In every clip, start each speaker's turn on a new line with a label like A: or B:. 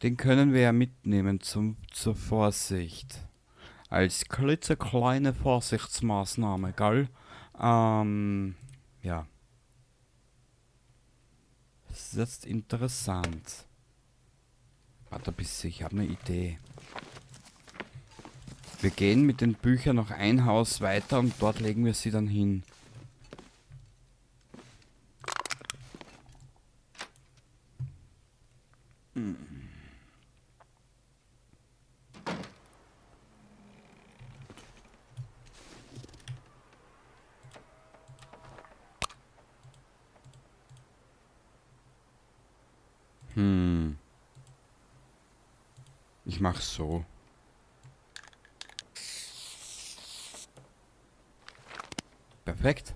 A: Den können wir ja mitnehmen zur Vorsicht. Als klitzekleine Vorsichtsmaßnahme, gell? Ja. Das ist jetzt interessant. Warte bis ich habe eine Idee. Wir gehen mit den Büchern noch ein Haus weiter und dort legen wir sie dann hin. Ich mach's so. Perfekt.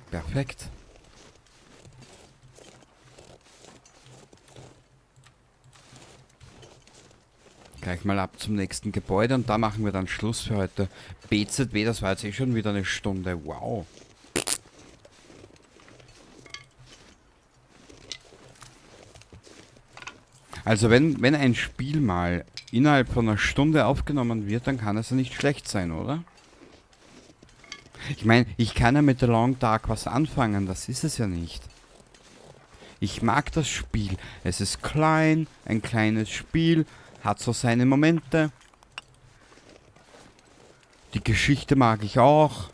A: Perfekt. Gleich mal ab zum nächsten Gebäude und da machen wir dann Schluss für heute. BZW, das war jetzt eh schon wieder eine Stunde. Wow. Also wenn ein Spiel mal innerhalb von einer Stunde aufgenommen wird, dann kann es ja nicht schlecht sein, oder? Ich meine, ich kann ja mit The Long Dark was anfangen, das ist es ja nicht. Ich mag das Spiel. Es ist klein, ein kleines Spiel, hat so seine Momente. Die Geschichte mag ich auch.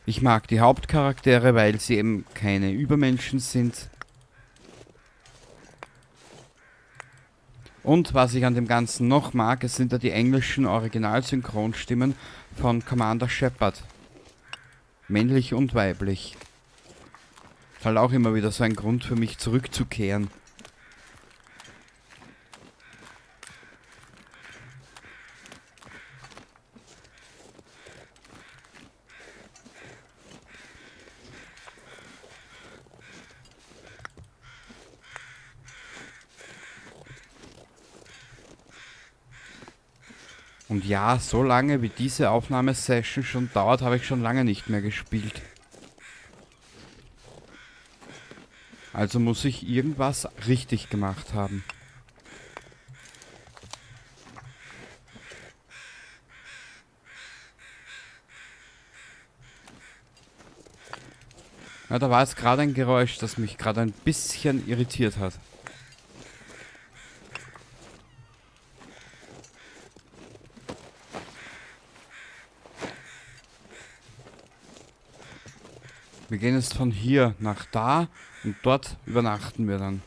A: Ich mag die Hauptcharaktere, weil sie eben keine Übermenschen sind. Und was ich an dem Ganzen noch mag, es sind ja die englischen Originalsynchronstimmen von Commander Shepard. Männlich und weiblich. Ist halt auch immer wieder so ein Grund für mich zurückzukehren. Und ja, so lange wie diese Aufnahmesession schon dauert, habe ich schon lange nicht mehr gespielt. Also muss ich irgendwas richtig gemacht haben. Ja, da war jetzt gerade ein Geräusch, das mich gerade ein bisschen irritiert hat. Wir gehen jetzt von hier nach da und dort übernachten wir dann.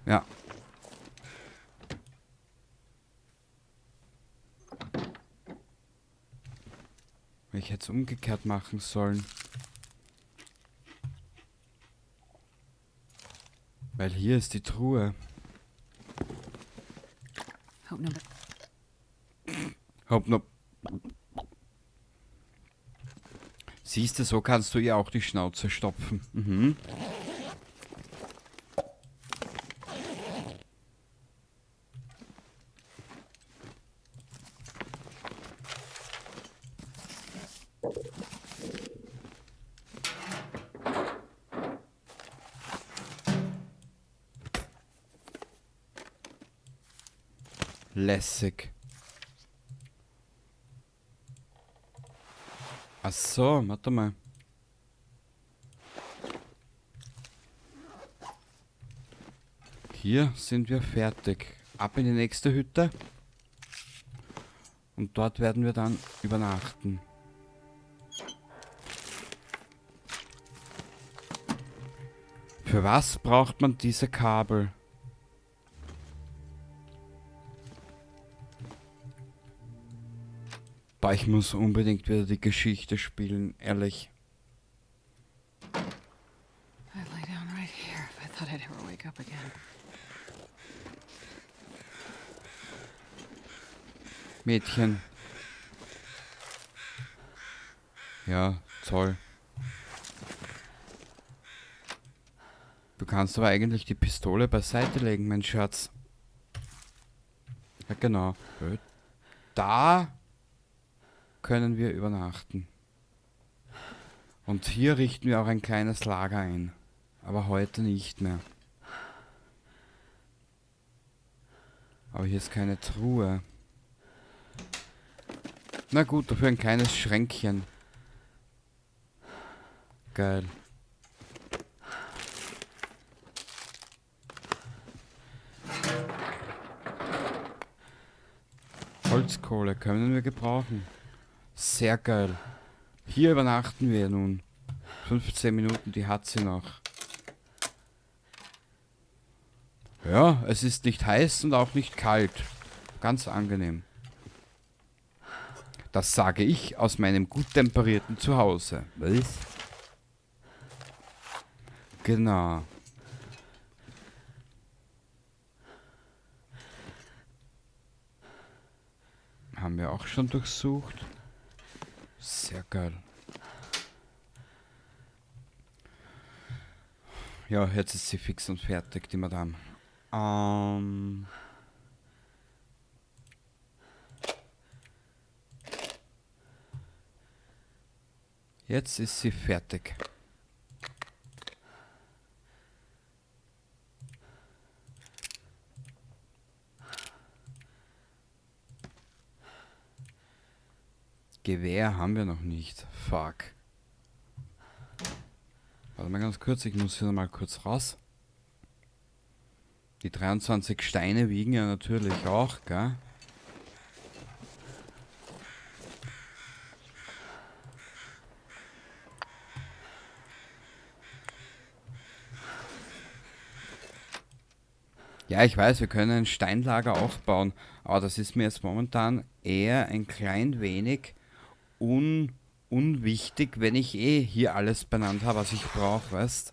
A: Ja. Ich hätte es umgekehrt machen sollen. Weil hier ist die Truhe. Hopp, no. Siehst du, so kannst du ihr auch die Schnauze stopfen. Mhm. Lässig. Ach so, warte mal. Hier sind wir fertig. Ab in die nächste Hütte. Und dort werden wir dann übernachten. Für was braucht man diese Kabel? Boah, ich muss unbedingt wieder die Geschichte spielen, ehrlich.
B: I'd lay down right here if I thought I'd ever wake up again.
A: Mädchen. Ja, toll. Du kannst aber eigentlich die Pistole beiseite legen, mein Schatz. Ja, genau. Gut. da können wir übernachten. Und hier richten wir auch ein kleines Lager ein. Aber heute nicht mehr. Aber hier ist keine Truhe. Na gut, dafür ein kleines Schränkchen. Geil. Holzkohle können wir gebrauchen. Sehr geil. Hier übernachten wir nun. 15 Minuten, die hat sie noch. Ja, es ist nicht heiß und auch nicht kalt. Ganz angenehm. Das sage ich aus meinem gut temperierten Zuhause. Was? Genau. Haben wir auch schon durchsucht. Sehr geil. Ja, jetzt ist sie fix und fertig, die Madame. Jetzt ist sie fertig. Gewehr haben wir noch nicht. Fuck. Warte mal ganz kurz, ich muss hier mal kurz raus. Die 23 Steine wiegen ja natürlich auch, gell? Ja, ich weiß, wir können ein Steinlager aufbauen, aber das ist mir jetzt momentan eher ein klein wenig unwichtig, wenn ich eh hier alles benannt habe, was ich brauche, weißt?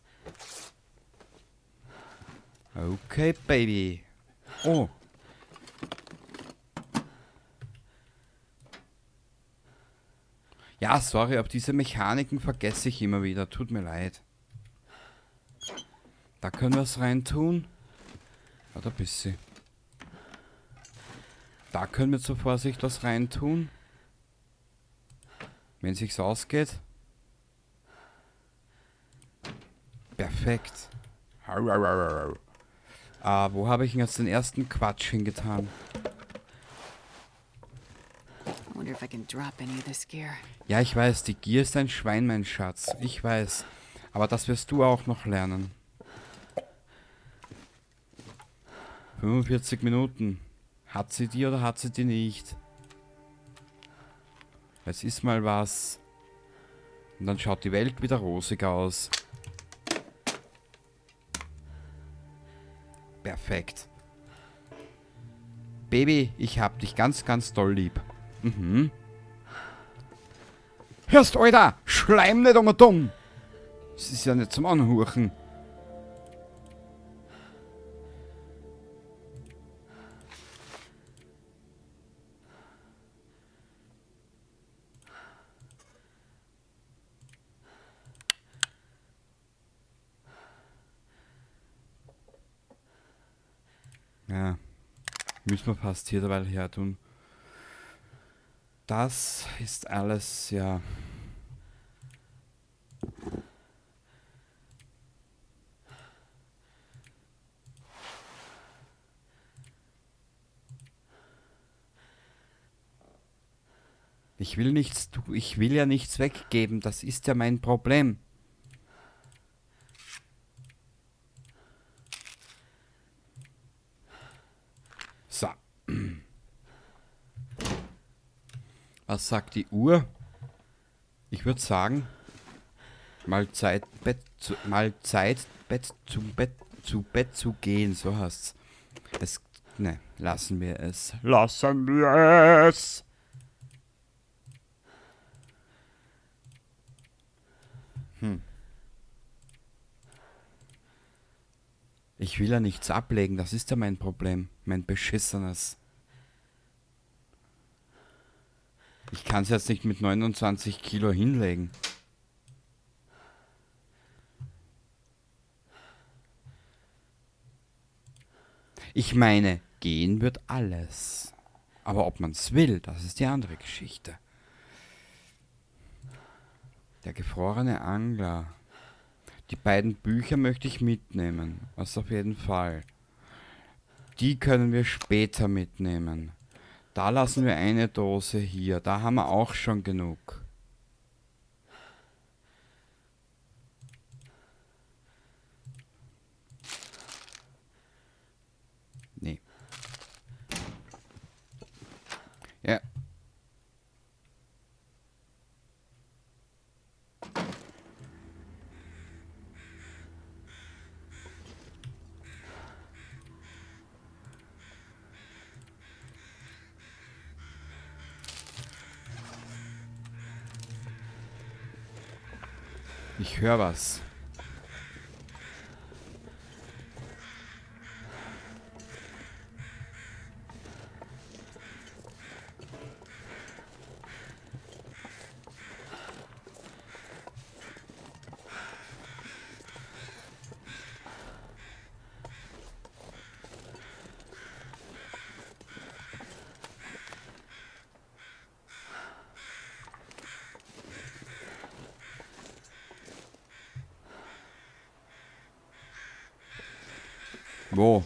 A: Okay, Baby. Oh. Ja, sorry, aber diese Mechaniken vergesse ich immer wieder. Tut mir leid. Da können wir es rein tun. Warte ein bisschen. Da können wir zur Vorsicht was rein tun. Wenn sich's ausgeht. Perfekt. Wo habe ich denn jetzt den ersten Quatsch hingetan?
B: I wonder if I can drop any of this gear.
A: Ja, ich weiß, die Gier ist ein Schwein, mein Schatz. Ich weiß. Aber das wirst du auch noch lernen. 45 Minuten. Hat sie die oder hat sie die nicht? Es ist mal was. Und dann schaut die Welt wieder rosig aus. Perfekt. Baby, ich hab dich ganz, ganz doll lieb. Mhm. Hörst, Alter! Schleim nicht um dumm! Das ist ja nicht zum Anhuchen. Ja. Müssen wir fast hier dabei her tun. Das ist alles, ja. Ich will nichts, ich will ja nichts weggeben, das ist ja mein Problem. So. Was sagt die Uhr? Ich würde sagen, mal Zeit, Bett zu Bett zu gehen, so heißt's. Ne, lassen wir es. Lassen wir es! Ich will ja nichts ablegen, das ist ja mein Problem. Mein beschissenes. Ich kann es jetzt nicht mit 29 Kilo hinlegen. Ich meine, gehen wird alles. Aber ob man es will, das ist die andere Geschichte. Der gefrorene Angler. Die beiden Bücher möchte ich mitnehmen. Das auf jeden Fall. Die können wir später mitnehmen. Da lassen wir eine Dose hier. Da haben wir auch schon genug. Nee. Ja. Ich höre was. Wo?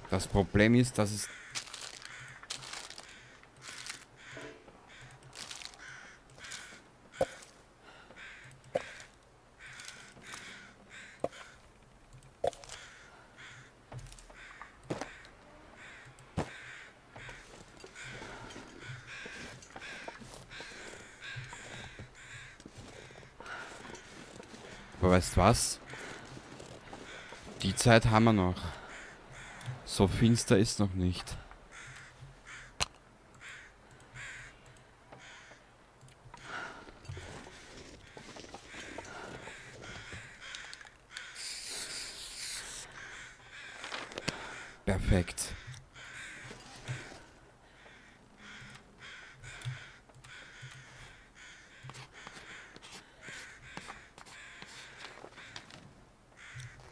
A: Das Problem ist, dass es... Aber weißt was? Die Zeit haben wir noch. So finster ist noch nicht. Perfekt.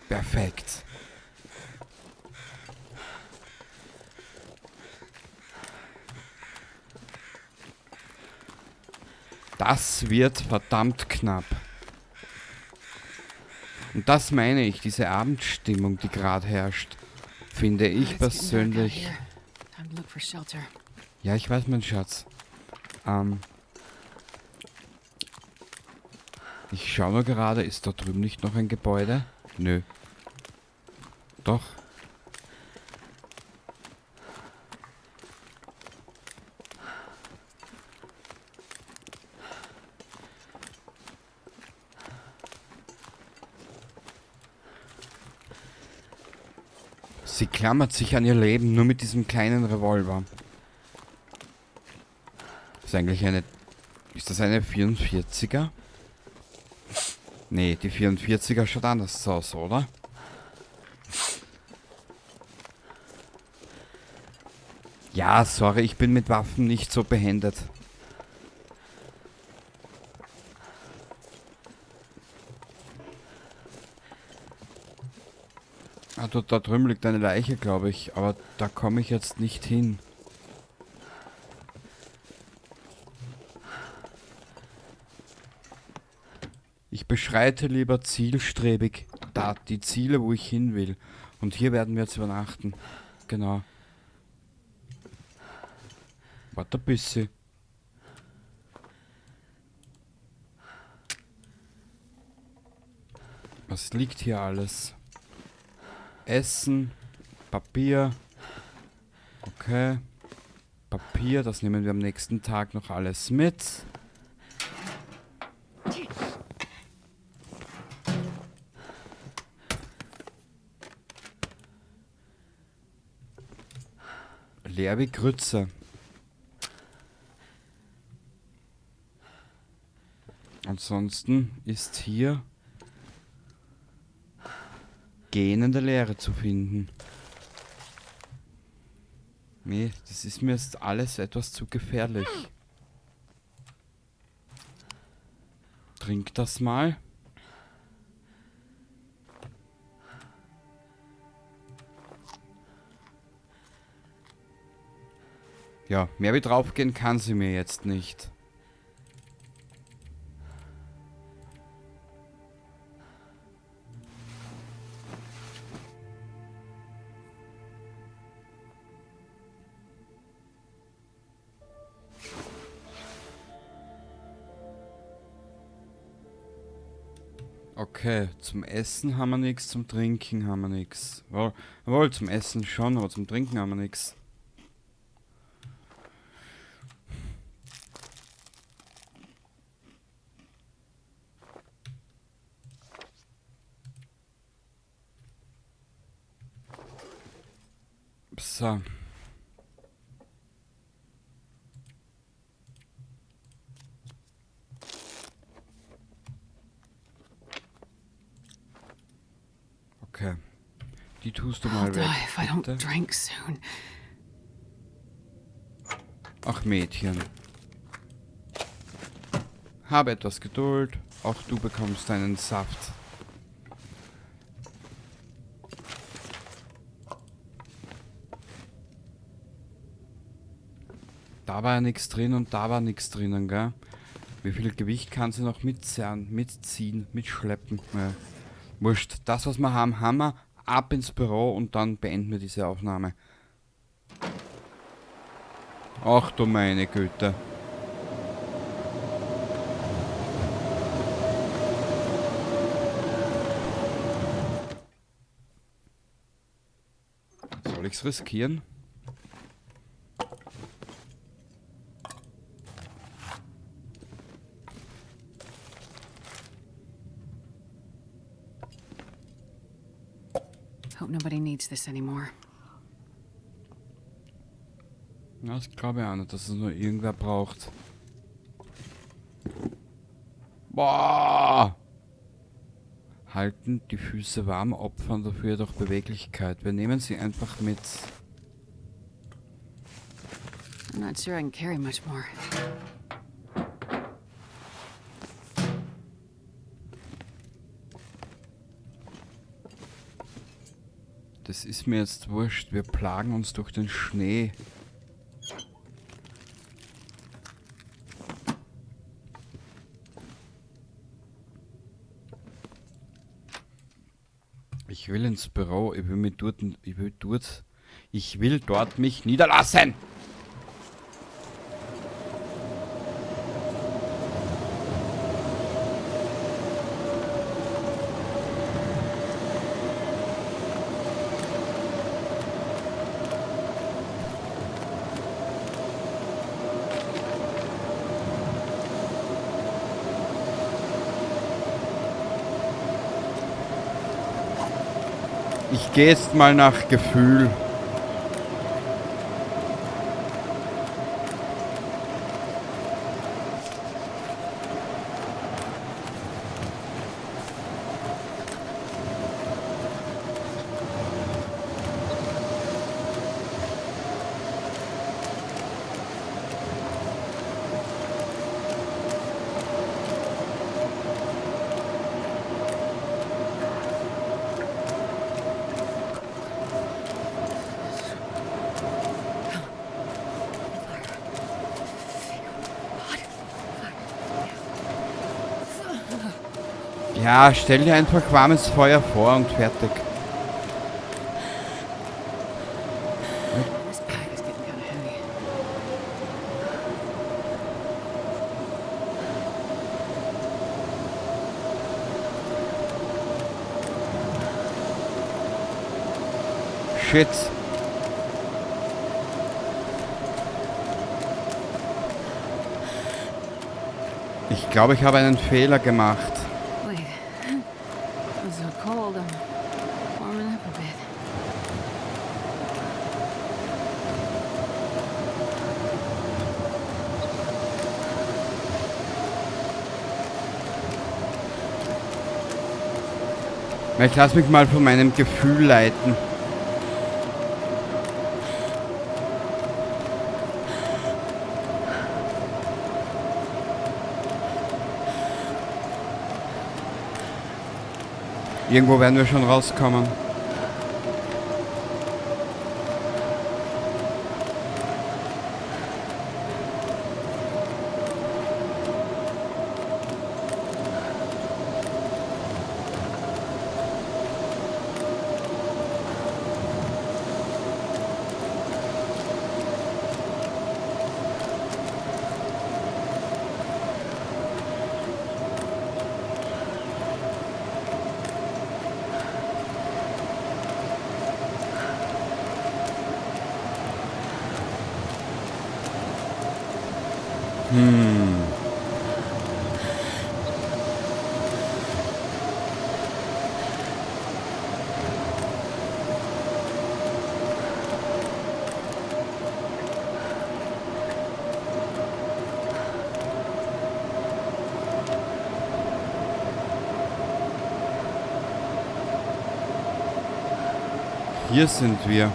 A: Perfekt. Das wird verdammt knapp. Und das meine ich, diese Abendstimmung, die gerade herrscht, finde ich
B: It's getting dark out
A: persönlich...
B: here. Time to look for shelter.
A: Ja, ich weiß, mein Schatz. Ich schaue nur gerade, ist da drüben nicht noch ein Gebäude? Nö. Doch. Sie klammert sich an ihr Leben nur mit diesem kleinen Revolver. Ist eigentlich eine... Ist das eine 44er? Nee, die 44er schaut anders aus, oder? Ja, sorry, ich bin mit Waffen nicht so behändet. Ah, da drüben liegt eine Leiche, glaube ich. Aber da komme ich jetzt nicht hin. Ich beschreite lieber zielstrebig da die Ziele, wo ich hin will. Und hier werden wir jetzt übernachten. Genau. Warte ein bisschen. Was liegt hier alles? Essen, Papier. Okay. Papier, das nehmen wir am nächsten Tag noch alles mit. Leer wie Grütze. Ansonsten ist hier gähnende Leere zu finden. Nee, das ist mir jetzt alles etwas zu gefährlich. Trink das mal. Ja, mehr wie draufgehen kann sie mir jetzt nicht. Okay, zum Essen haben wir nichts, zum Trinken haben wir nichts. Jawohl, zum Essen schon, aber zum Trinken haben wir nichts. So. Okay. Die tust du
B: I'll
A: mal
B: die
A: weg,
B: if I don't
A: bitte.
B: drink soon.
A: Ach Mädchen. Habe etwas Geduld. Auch du bekommst deinen Saft. Da war ja nichts drin und da war nichts drinnen, gell? Wie viel Gewicht kann sie noch mitziehen, mitschleppen? Ja. Wurscht. Das, was wir haben, haben wir. Ab ins Büro und dann beenden wir diese Aufnahme. Ach du meine Güte. Soll ich's riskieren?
B: Hope nobody needs this anymore.
A: Ja, das glaube ich auch nicht, dass es nur irgendwer braucht. Boah! Halten die Füße warm, opfern dafür jedoch Beweglichkeit. Wir nehmen sie einfach mit.
B: I'm not sure I can carry much more.
A: Das ist mir jetzt wurscht. Wir plagen uns durch den Schnee. Ich will ins Büro. Ich will dort mich niederlassen. Ich gehe jetzt mal nach Gefühl. Ja, stell dir einfach warmes Feuer vor und fertig.
B: This bag is getting kind of heavy.
A: Shit. Ich glaube, ich habe einen Fehler gemacht.
B: Wait. It's so cold. I'm warming up a bit.
A: Ich lasse mich mal von meinem Gefühl leiten. Irgendwo werden wir schon rauskommen. Hier sind wir.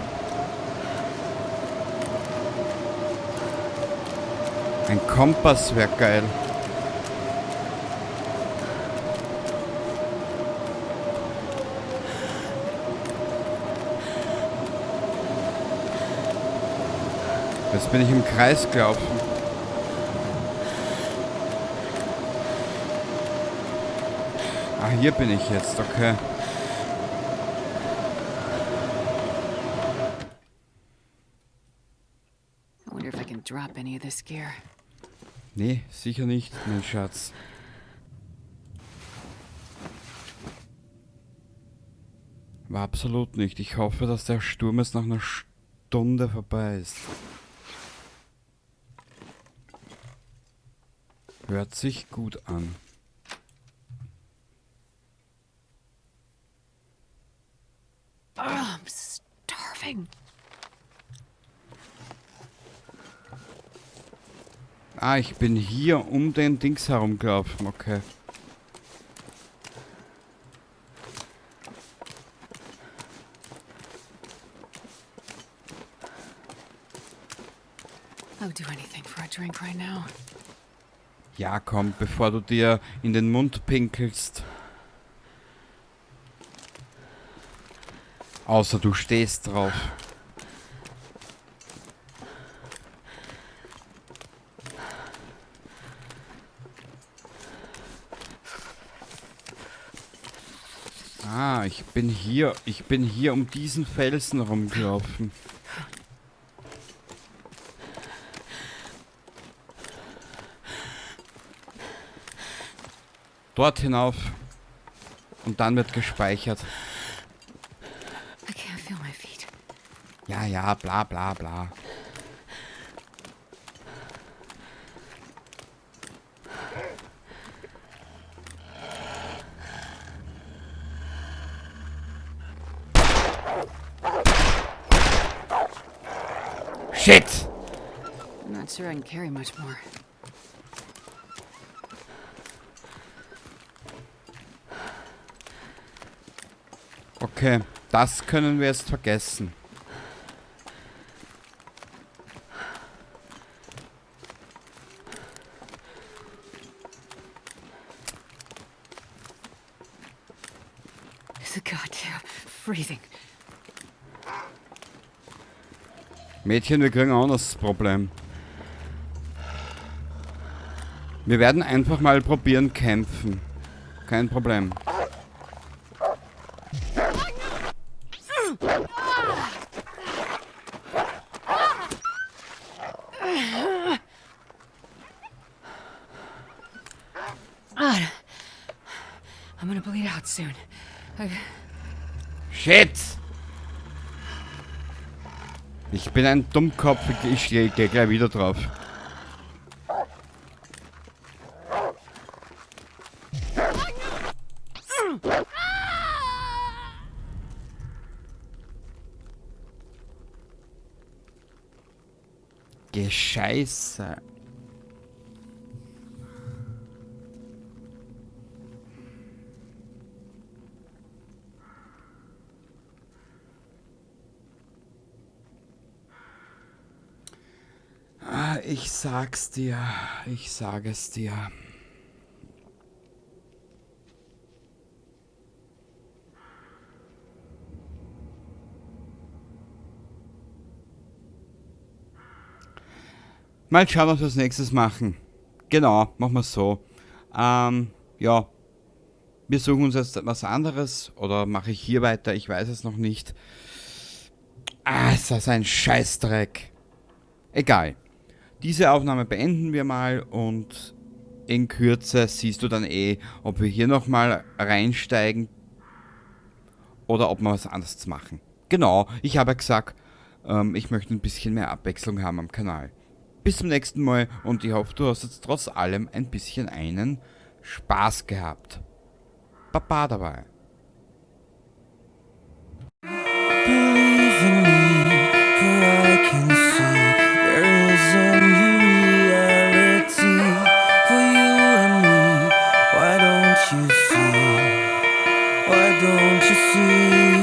A: Ein Kompass wäre geil. Jetzt bin ich im Kreis gelaufen. Ah, hier bin ich jetzt, okay.
B: I wonder if I can drop any of this gear.
A: Nee, sicher nicht, mein Schatz. War absolut nicht. Ich hoffe, dass der Sturm jetzt nach einer Stunde vorbei ist. Hört sich gut an.
B: Oh, I'm starving.
A: Ah, ich bin hier um den Dings herumgelaufen, okay.
B: I would do anything for a drink right now.
A: Ja, komm, bevor du dir in den Mund pinkelst. Außer du stehst drauf. Ah, ich bin hier um diesen Felsen rumgelaufen. Dort hinauf. Und dann wird gespeichert.
B: I can't feel my feet.
A: Ja, ja, bla bla bla. Shit!
B: I'm not sure I can carry much more.
A: Okay, das können wir jetzt vergessen.
B: It's a goddamn freezing.
A: Mädchen, wir kriegen auch noch das Problem. Wir werden einfach mal probieren kämpfen. Kein Problem.
B: God, I'm gonna bleed out soon.
A: Shit! Ich bin ein Dummkopf, ich gehe gleich wieder drauf. Gescheiße. Ich sag's dir. Ich sage es dir. Mal schauen, was wir als nächstes machen. Genau, machen wir es so. Ja, wir suchen uns jetzt was anderes oder mache ich hier weiter, ich weiß es noch nicht. Ist das ein Scheißdreck. Egal. Diese Aufnahme beenden wir mal und in Kürze siehst du dann ob wir hier nochmal reinsteigen oder ob wir was anderes machen. Genau, ich habe ja gesagt, ich möchte ein bisschen mehr Abwechslung haben am Kanal. Bis zum nächsten Mal und ich hoffe, du hast jetzt trotz allem ein bisschen einen Spaß gehabt. Baba dabei.
C: Believe in me, for I can see there is a new reality for you and me. Why don't you see? Why don't you see?